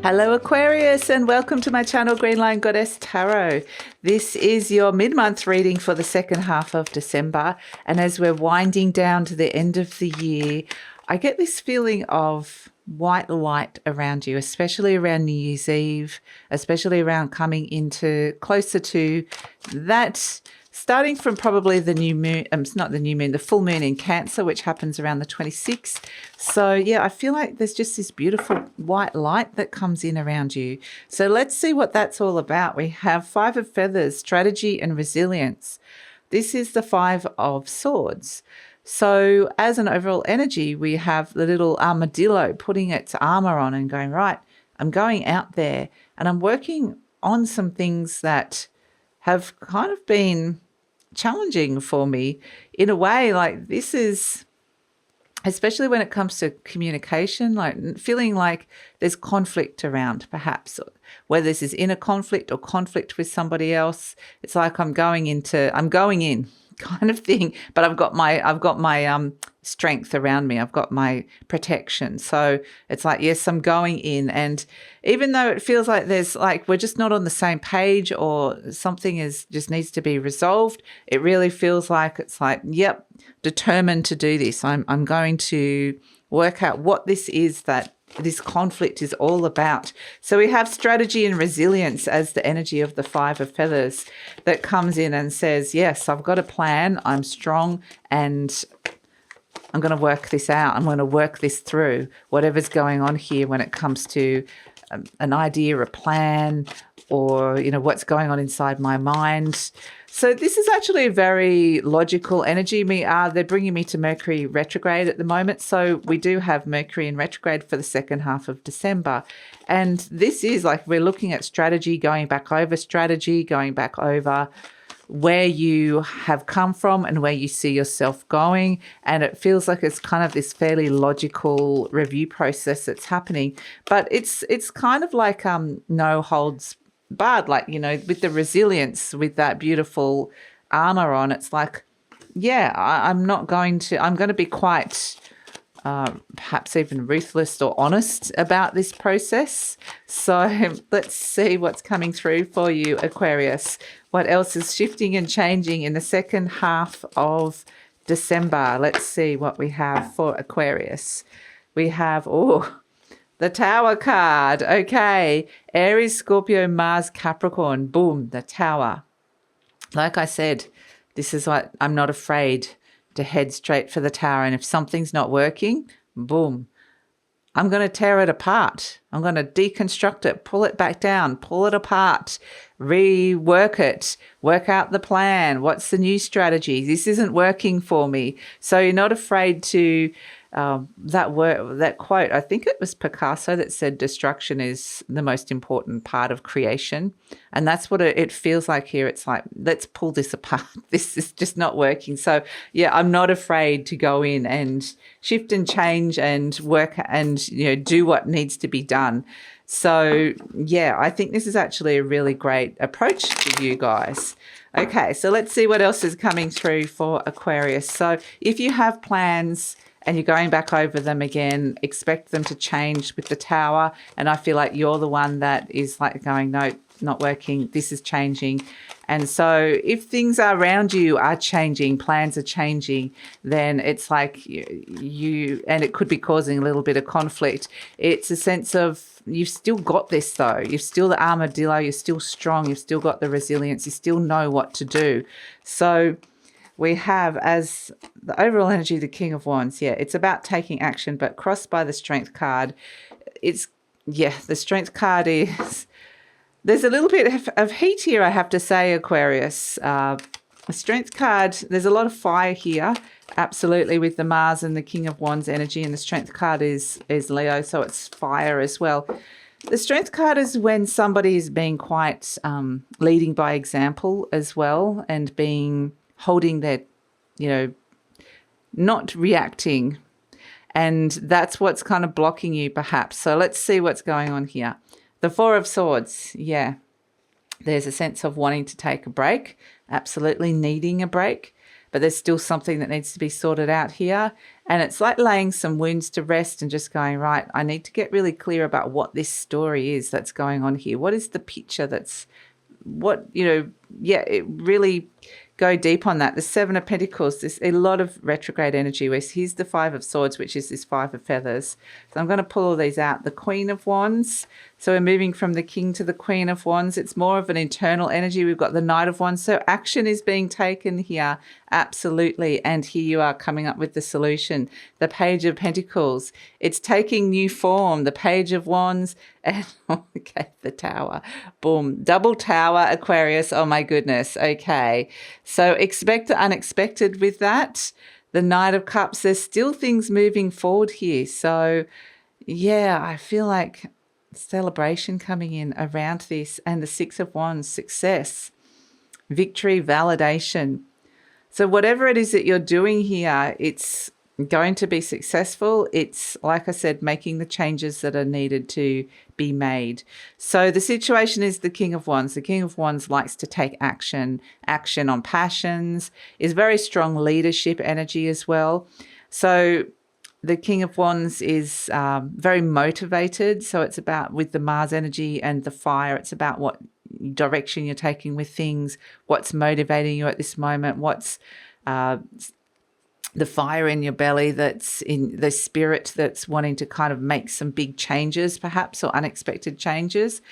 Hello Aquarius and welcome to my channel GreenLion Goddess Tarot. This is your mid-month reading for the second half of December, and as we're winding down to the end of the year, I get this feeling of white light around you, especially around New Year's Eve, especially around coming into closer to that, starting from probably the new moon, not the new moon, the full moon in Cancer, which happens around the 26th. So yeah, I feel like there's just this beautiful white light that comes in around you. So let's see what that's all about. We have Five of Feathers, strategy and resilience. This is the Five of Swords. So as an overall energy, we have the little armadillo putting its armor on and going, right, I'm going out there and I'm working on some things that have kind of been challenging for me in a way. Like, this is, especially when it comes to communication, like feeling like there's conflict around, perhaps whether this is inner conflict or conflict with somebody else. It's like I'm going in kind of thing, but I've got my strength around me. I've got my protection. So it's like, yes, I'm going in, and even though it feels like there's like we're just not on the same page or something just needs to be resolved, it really feels like it's like, yep, determined to do this. I'm going to work out what this is that this conflict is all about. So we have strategy and resilience as the energy of the Five of Feathers that comes in and says, yes, I've got a plan, I'm strong, and I'm going to work this out. I'm going to work this through, whatever's going on here when it comes to an idea, a plan, or, you know, what's going on inside my mind. So this is actually a very logical energy. They're bringing me to Mercury retrograde at the moment. So we do have Mercury in retrograde for the second half of December. And this is like we're looking at strategy, going back over where you have come from and where you see yourself going. And it feels like it's kind of this fairly logical review process that's happening. But it's kind of like no holds barred, like, you know, with the resilience, with that beautiful armor on. It's like, yeah, I'm going to be quite perhaps even ruthless or honest about this process. So let's see what's coming through for you, Aquarius. What else is shifting and changing in the second half of December? Let's see what we have for Aquarius. We have, the Tower card. Okay. Aries, Scorpio, Mars, Capricorn. Boom, the Tower. Like I said, this is what I'm not afraid to head straight for the Tower. And if something's not working, boom, I'm going to tear it apart. I'm going to deconstruct it, pull it back down, pull it apart, rework it, work out the plan. What's the new strategy? This isn't working for me. So you're not afraid to that quote, I think it was Picasso that said destruction is the most important part of creation. And that's what it feels like here. It's like, let's pull this apart. This is just not working. So yeah, I'm not afraid to go in and shift and change and work and, you know, do what needs to be done. So yeah, I think this is actually a really great approach for you guys. Okay, so let's see what else is coming through for Aquarius. So if you have plans and you're going back over them again, expect them to change with the Tower. And I feel like you're the one that is like going, no, not working. This is changing. And so if things around you are changing, plans are changing, then it's like you and it could be causing a little bit of conflict. It's a sense of you've still got this though. You've still the armadillo. You're still strong. You've still got the resilience. You still know what to do. So we have as the overall energy, the King of Wands. Yeah, it's about taking action, but crossed by the Strength card. The Strength card is, there's a little bit of heat here, I have to say, Aquarius. The Strength card, there's a lot of fire here, absolutely, with the Mars and the King of Wands energy, and the Strength card is Leo, so it's fire as well. The Strength card is when somebody is being quite leading by example as well, and holding their, you know, not reacting. And that's what's kind of blocking you perhaps. So let's see what's going on here. The Four of Swords. Yeah. There's a sense of wanting to take a break, absolutely needing a break. but there's still something that needs to be sorted out here. And it's like laying some wounds to rest and just going, right, I need to get really clear about what this story is that's going on here. What is the picture that's it really go deep on that. The Seven of Pentacles, there's a lot of retrograde energy. Here's the Five of Swords, which is this Five of Feathers. So I'm going to pull all these out. The Queen of Wands. So we're moving from the King to the Queen of Wands. It's more of an internal energy. We've got the Knight of Wands. So action is being taken here. Absolutely. And here you are coming up with the solution. The Page of Pentacles. It's taking new form. The Page of Wands. And okay, the Tower. Boom. Double Tower, Aquarius. Oh my goodness. Okay. So expect the unexpected with that. The Knight of Cups. There's still things moving forward here. So yeah, I feel like celebration coming in around this. And the Six of Wands, success, victory, validation. So whatever it is that you're doing here, it's going to be successful. It's, like I said, making the changes that are needed to be made. So the situation is the King of Wands. The King of Wands likes to take action on passions, is very strong leadership energy as well. So the King of Wands is very motivated. So it's about, with the Mars energy and the fire, it's about what direction you're taking with things, what's motivating you at this moment, what's the fire in your belly, that's in the spirit that's wanting to kind of make some big changes perhaps, or unexpected changes.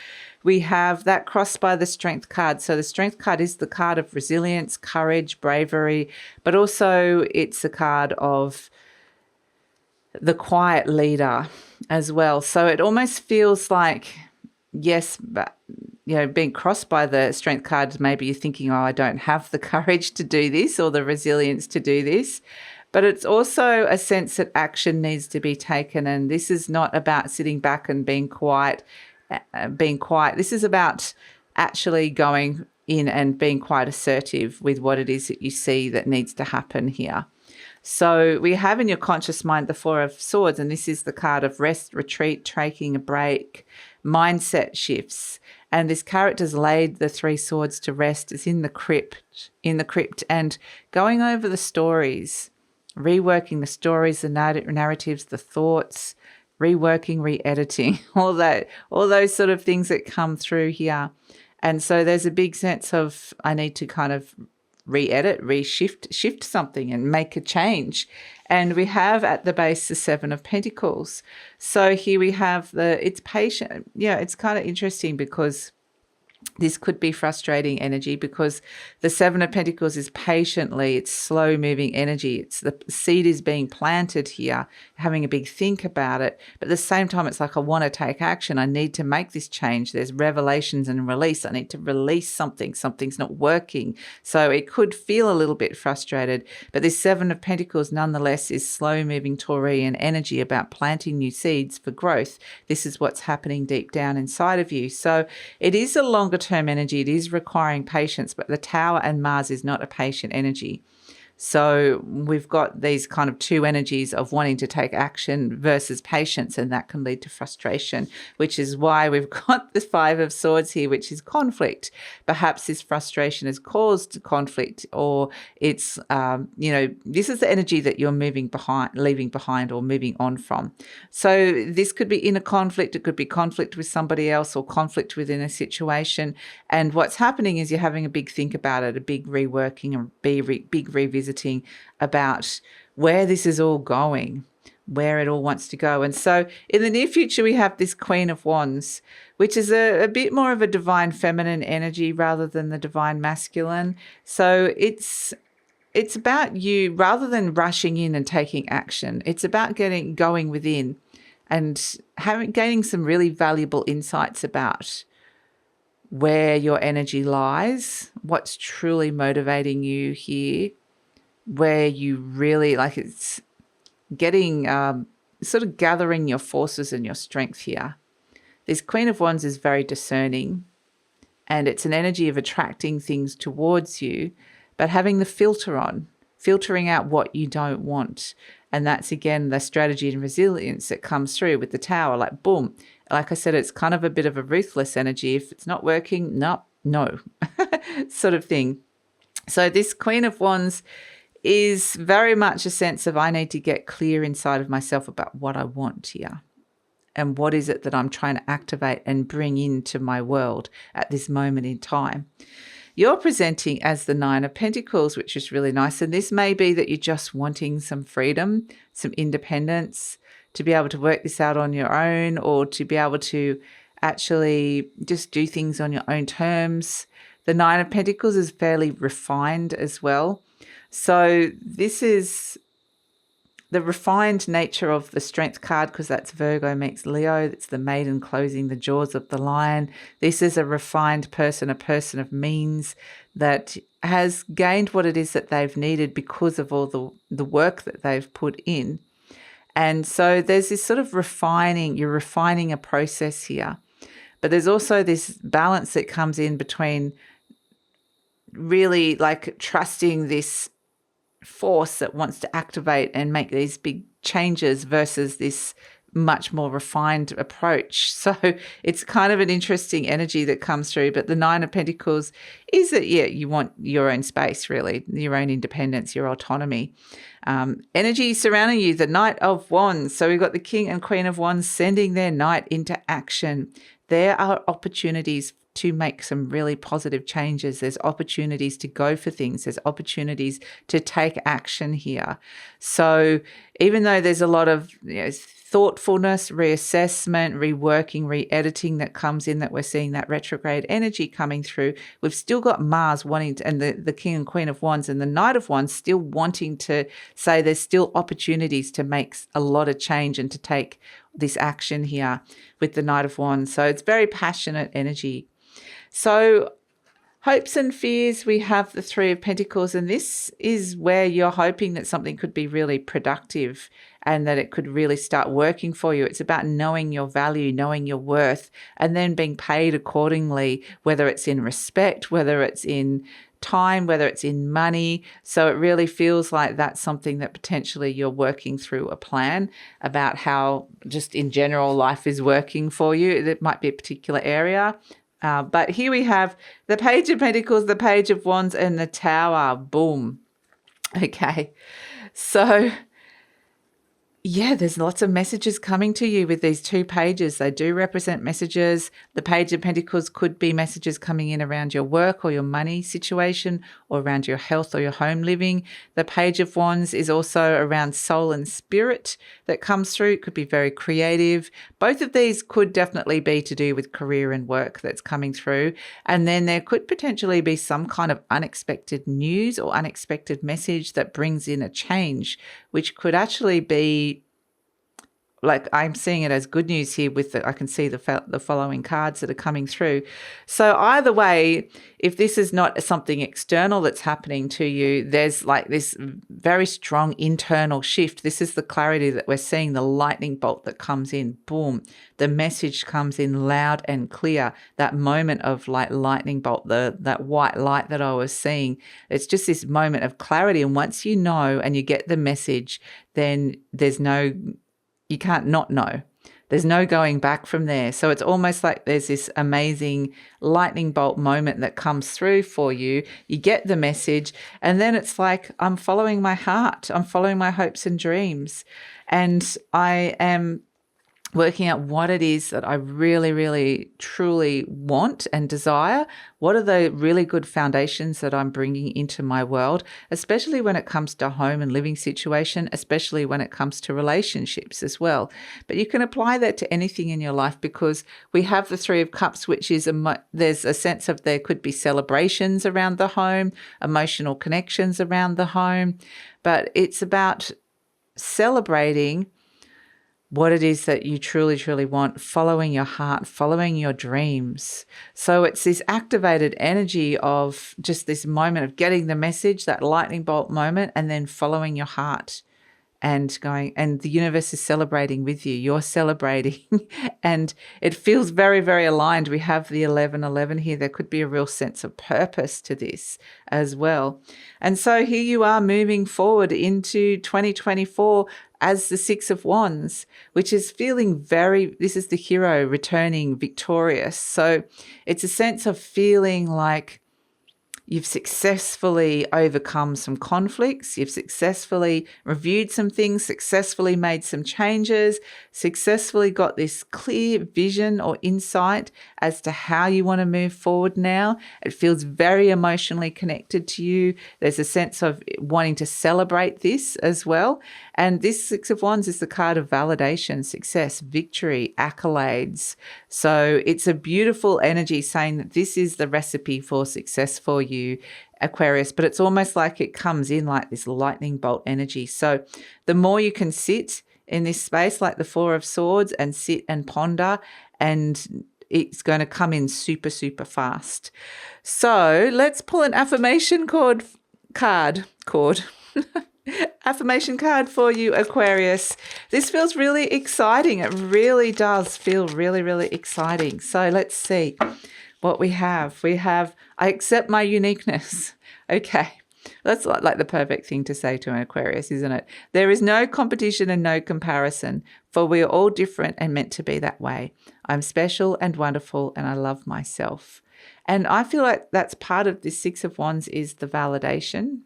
We have that crossed by the Strength card. So the Strength card is the card of resilience, courage, bravery, but also it's a card of the quiet leader as well. So it almost feels like, yes, but being crossed by the Strength cards, maybe you're thinking, oh, I don't have the courage to do this or the resilience to do this. But it's also a sense that action needs to be taken. And this is not about sitting back and being quiet. This is about actually going in and being quite assertive with what it is that you see that needs to happen here. So we have in your conscious mind the Four of Swords, and this is the card of rest, retreat, taking a break, mindset shifts. And this character's laid the Three Swords to rest. It's in the crypt, and going over the stories, reworking the stories, the narratives, the thoughts, reworking, re-editing, all those sort of things that come through here. And so there's a big sense of, I need to kind of re-edit, shift something and make a change. And we have at the base the Seven of Pentacles. So here we have it's patient. Yeah, it's kind of interesting because this could be frustrating energy, because the Seven of Pentacles is patiently, it's slow moving energy. It's the seed is being planted here, having a big think about it. But at the same time, it's like, I want to take action. I need to make this change. There's revelations and release. I need to release something. Something's not working. So it could feel a little bit frustrated. But this Seven of Pentacles nonetheless is slow moving Taurian energy about planting new seeds for growth. This is what's happening deep down inside of you. So it is a longer term energy. It is requiring patience, but the Tower and Mars is not a patient energy. So we've got these kind of two energies of wanting to take action versus patience, and that can lead to frustration, which is why we've got the Five of Swords here, which is conflict. Perhaps this frustration has caused conflict, or it's, this is the energy that you're leaving behind or moving on from. So this could be inner conflict. It could be conflict with somebody else or conflict within a situation. And what's happening is you're having a big think about it, a big reworking, a big revisiting about where this is all going, where it all wants to go. And so in the near future, we have this Queen of Wands, which is a bit more of a divine feminine energy rather than the divine masculine. So it's about you, rather than rushing in and taking action, it's about going within and gaining some really valuable insights about where your energy lies, what's truly motivating you here, where you really, like, it's getting, sort of gathering your forces and your strength here. This Queen of Wands is very discerning, and it's an energy of attracting things towards you, but having the filter on, filtering out what you don't want. And that's, again, the strategy and resilience that comes through with the Tower, like, boom. Like I said, it's kind of a bit of a ruthless energy. If it's not working, no, sort of thing. So this Queen of Wands is very much a sense of I need to get clear inside of myself about what I want here. And what is it that I'm trying to activate and bring into my world at this moment in time? You're presenting as the Nine of Pentacles, which is really nice. And this may be that you're just wanting some freedom, some independence, to be able to work this out on your own, or to be able to actually just do things on your own terms. The Nine of Pentacles is fairly refined as well. So this is the refined nature of the Strength card, because that's Virgo meets Leo. It's the maiden closing the jaws of the lion. This is a refined person, a person of means that has gained what it is that they've needed because of all the work that they've put in. And so there's this sort of refining, you're refining a process here. But there's also this balance that comes in between really like trusting this force that wants to activate and make these big changes versus this much more refined approach. So it's kind of an interesting energy that comes through. But the Nine of Pentacles is that, yeah, you want your own space, really, your own independence, your autonomy. Energy surrounding you, the Knight of Wands. So we've got the King and Queen of Wands sending their knight into action. There are opportunities to make some really positive changes. There's opportunities to go for things. There's opportunities to take action here. So even though there's a lot of thoughtfulness, reassessment, reworking, re-editing that comes in, that we're seeing that retrograde energy coming through, we've still got Mars wanting to, and the King and Queen of Wands and the Knight of Wands still wanting to say there's still opportunities to make a lot of change and to take this action here with the Knight of Wands. So it's very passionate energy. So hopes and fears, we have the Three of Pentacles, and this is where you're hoping that something could be really productive and that it could really start working for you. It's about knowing your value, knowing your worth, and then being paid accordingly, whether it's in respect, whether it's in time, whether it's in money. So it really feels like that's something that potentially you're working through a plan about how just in general life is working for you. It might be a particular area. But here we have the Page of Pentacles, the Page of Wands, and the Tower. Boom. Okay. So yeah, there's lots of messages coming to you with these two pages. They do represent messages. The Page of Pentacles could be messages coming in around your work or your money situation, or around your health or your home living. The Page of Wands is also around soul and spirit that comes through. It could be very creative. Both of these could definitely be to do with career and work that's coming through. And then there could potentially be some kind of unexpected news or unexpected message that brings in a change, which could actually be, like, I'm seeing it as good news here with I can see the following cards that are coming through. So either way, if this is not something external that's happening to you, there's like this very strong internal shift. This is the clarity that we're seeing, the lightning bolt that comes in. Boom. The message comes in loud and clear. That moment of like lightning bolt, that white light that I was seeing. It's just this moment of clarity. And once you know and you get the message, then you can't not know. There's no going back from there. So it's almost like there's this amazing lightning bolt moment that comes through for you. You get the message, and then it's like, I'm following my heart. I'm following my hopes and dreams. And I am working out what it is that I really, really, truly want and desire. What are the really good foundations that I'm bringing into my world, especially when it comes to home and living situation, especially when it comes to relationships as well. But you can apply that to anything in your life, because we have the Three of Cups, which is there's a sense of there could be celebrations around the home, emotional connections around the home, but it's about celebrating what it is that you truly, truly want, following your heart, following your dreams. So it's this activated energy of just this moment of getting the message, that lightning bolt moment, and then following your heart and going, and the universe is celebrating with you. You're celebrating and it feels very, very aligned. We have the 1111 here. There could be a real sense of purpose to this as well. And so here you are moving forward into 2024 as the Six of Wands, which is feeling this is the hero returning victorious. So it's a sense of feeling like You've successfully overcome some conflicts. You've successfully reviewed some things, successfully made some changes, successfully got this clear vision or insight as to how you want to move forward now. It feels very emotionally connected to you. There's a sense of wanting to celebrate this as well. And this Six of Wands is the card of validation, success, victory, accolades. So it's a beautiful energy saying that this is the recipe for success for you, Aquarius, but it's almost like it comes in like this lightning bolt energy. So the more you can sit in this space, like the Four of Swords, and sit and ponder, and it's going to come in super, super fast. So let's pull an affirmation card. Affirmation card for you, Aquarius. This feels really exciting. It really does feel really, really exciting. So let's see what we have. We have, I accept my uniqueness. Okay. That's like the perfect thing to say to an Aquarius, isn't it? There is no competition and no comparison, for we are all different and meant to be that way. I'm special and wonderful, and I love myself. And I feel like that's part of this Six of Wands, is the validation.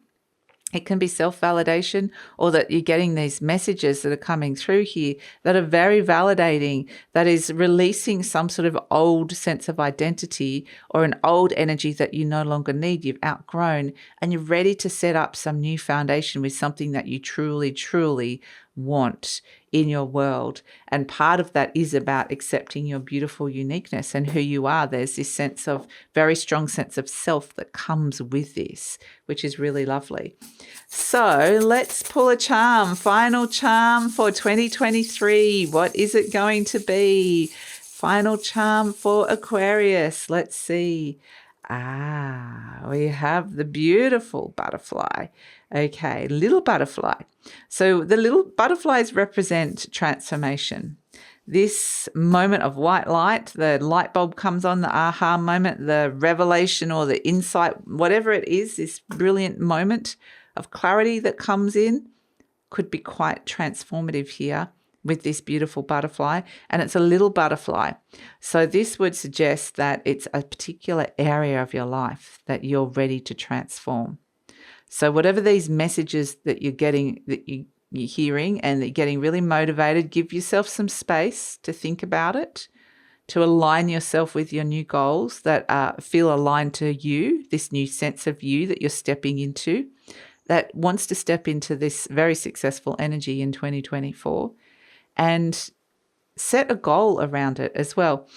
It can be self-validation, or that you're getting these messages that are coming through here that are very validating, that is releasing some sort of old sense of identity or an old energy that you no longer need, you've outgrown, and you're ready to set up some new foundation with something that you truly, truly want in your world. And part of that is about accepting your beautiful uniqueness and who you are. There's this sense of, very strong sense of self that comes with this, which is really lovely. So let's pull a charm, final charm for 2023. What is it going to be? Final charm for Aquarius. Let's see. We have the beautiful butterfly. Okay, little butterfly. So the little butterflies represent transformation. This moment of white light, the light bulb comes on, the aha moment, the revelation or the insight, whatever it is, this brilliant moment of clarity that comes in, could be quite transformative here with this beautiful butterfly. And it's a little butterfly. So this would suggest that it's a particular area of your life that you're ready to transform. So whatever these messages that you're getting, that you're hearing, and that you're getting really motivated, give yourself some space to think about it, to align yourself with your new goals that feel aligned to you, this new sense of you that you're stepping into, that wants to step into this very successful energy in 2024, and set a goal around it as well.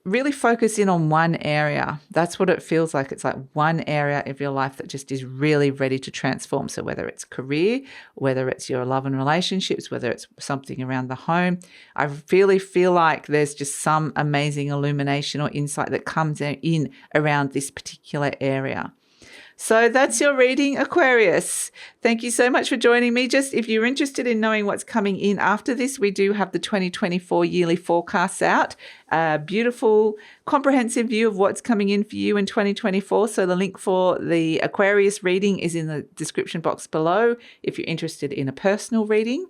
Really focus in on one area. That's what it feels like. It's like one area of your life that just is really ready to transform. So whether it's career, whether it's your love and relationships, whether it's something around the home, I really feel like there's just some amazing illumination or insight that comes in around this particular area. So that's your reading, Aquarius. Thank you so much for joining me. Just if you're interested in knowing what's coming in after this, we do have the 2024 yearly forecasts out. A beautiful, comprehensive view of what's coming in for you in 2024. So the link for the Aquarius reading is in the description box below if you're interested in a personal reading.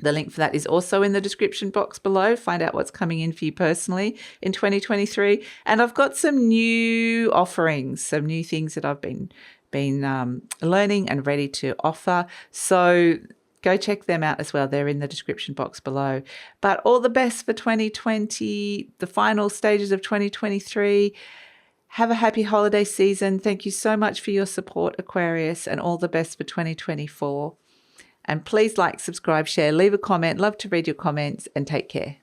The link for that is also in the description box below. Find out what's coming in for you personally in 2023. And I've got some new offerings, some new things that I've been learning and ready to offer. So go check them out as well. They're in the description box below. But all the best for 2020, the final stages of 2023. Have a happy holiday season. Thank you so much for your support, Aquarius, and all the best for 2024. And please like, subscribe, share, leave a comment. Love to read your comments, and take care.